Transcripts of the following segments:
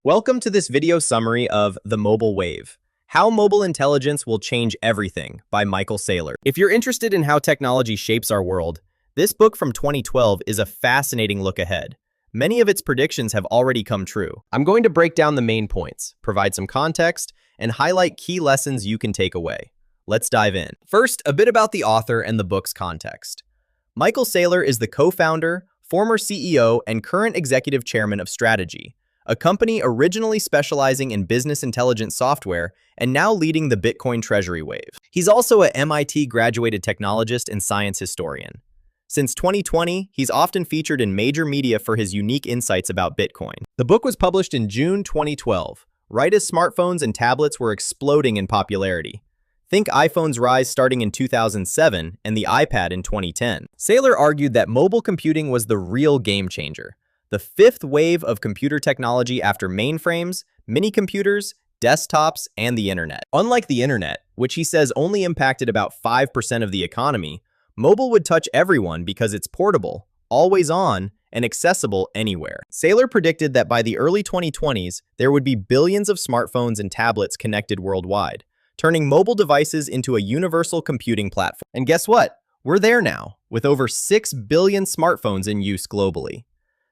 Welcome to this video summary of The Mobile Wave, How Mobile Intelligence Will Change Everything by Michael Saylor. If you're interested in how technology shapes our world, this book from 2012 is a fascinating look ahead. Many of its predictions have already come true. I'm going to break down the main points, provide some context, and highlight key lessons you can take away. Let's dive in. First, a bit about the author and the book's context. Michael Saylor is the co-founder, former CEO, and current executive chairman of Strategy, a company originally specializing in business intelligence software and now leading the Bitcoin treasury wave. He's also a MIT graduated technologist and science historian. Since 2020, he's often featured in major media for his unique insights about Bitcoin. The book was published in June 2012, right as smartphones and tablets were exploding in popularity. Think iPhone's rise starting in 2007 and the iPad in 2010. Saylor argued that mobile computing was the real game changer, the fifth wave of computer technology after mainframes, mini-computers, desktops, and the internet. Unlike the internet, which he says only impacted about 5% of the economy, mobile would touch everyone because it's portable, always on, and accessible anywhere. Saylor predicted that by the early 2020s, there would be billions of smartphones and tablets connected worldwide, turning mobile devices into a universal computing platform. And guess what? We're there now, with over 6 billion smartphones in use globally.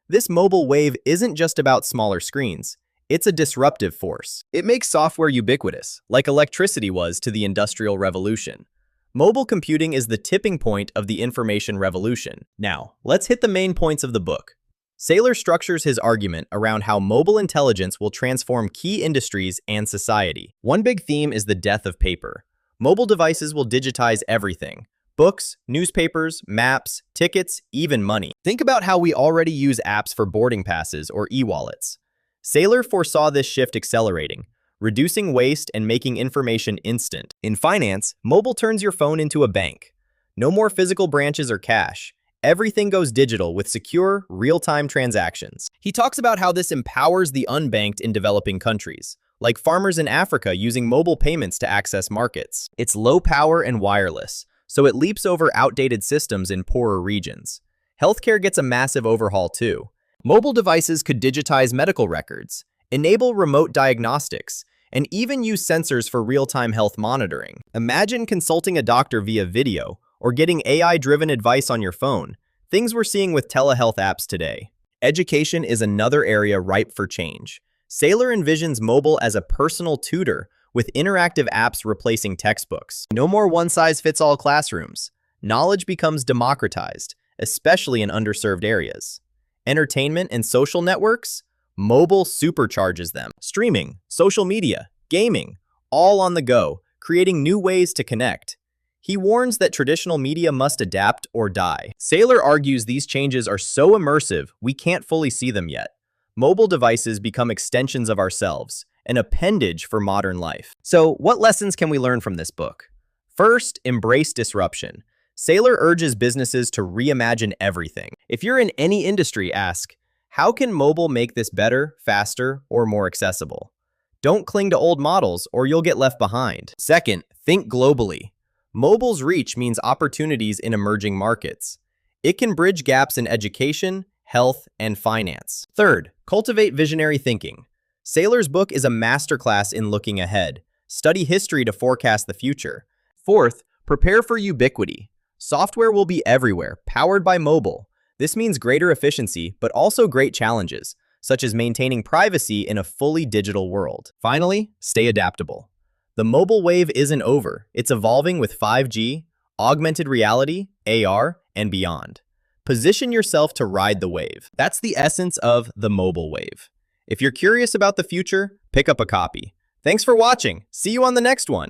This mobile wave isn't just about smaller screens. It's a disruptive force. It makes software ubiquitous, like electricity was to the Industrial Revolution. Mobile computing is the tipping point of the information revolution. Now, let's hit the main points of the book. Saylor structures his argument around how mobile intelligence will transform key industries and society. One big theme is the death of paper. Mobile devices will digitize everything: books, newspapers, maps, tickets, even money. Think about how we already use apps for boarding passes or e-wallets. Saylor foresaw this shift accelerating, reducing waste and making information instant. In finance, mobile turns your phone into a bank. No more physical branches or cash. Everything goes digital with secure, real-time transactions. He talks about how this empowers the unbanked in developing countries, like farmers in Africa using mobile payments to access markets. It's low power and wireless, so it leaps over outdated systems in poorer regions. Healthcare gets a massive overhaul too. Mobile devices could digitize medical records, enable remote diagnostics, and even use sensors for real-time health monitoring. Imagine consulting a doctor via video or getting AI-driven advice on your phone, things we're seeing with telehealth apps today. Education is another area ripe for change. Saylor envisions mobile as a personal tutor with interactive apps replacing textbooks. No more one-size-fits-all classrooms. Knowledge becomes democratized, especially in underserved areas. Entertainment and social networks? Mobile supercharges them. Streaming, social media, gaming, all on the go, creating new ways to connect. He warns that traditional media must adapt or die. Saylor argues these changes are so immersive, we can't fully see them yet. Mobile devices become extensions of ourselves, an appendage for modern life. So, what lessons can we learn from this book? First, embrace disruption. Saylor urges businesses to reimagine everything. If you're in any industry, ask, how can mobile make this better, faster, or more accessible? Don't cling to old models or you'll get left behind. Second, think globally. Mobile's reach means opportunities in emerging markets. It can bridge gaps in education, health, and finance. Third, cultivate visionary thinking. Saylor's book is a masterclass in looking ahead. Study history to forecast the future. Fourth, prepare for ubiquity. Software will be everywhere, powered by mobile. This means greater efficiency, but also great challenges, such as maintaining privacy in a fully digital world. Finally, stay adaptable. The mobile wave isn't over. It's evolving with 5G, augmented reality, AR, and beyond. Position yourself to ride the wave. That's the essence of the mobile wave. If you're curious about the future, pick up a copy. Thanks for watching. See you on the next one.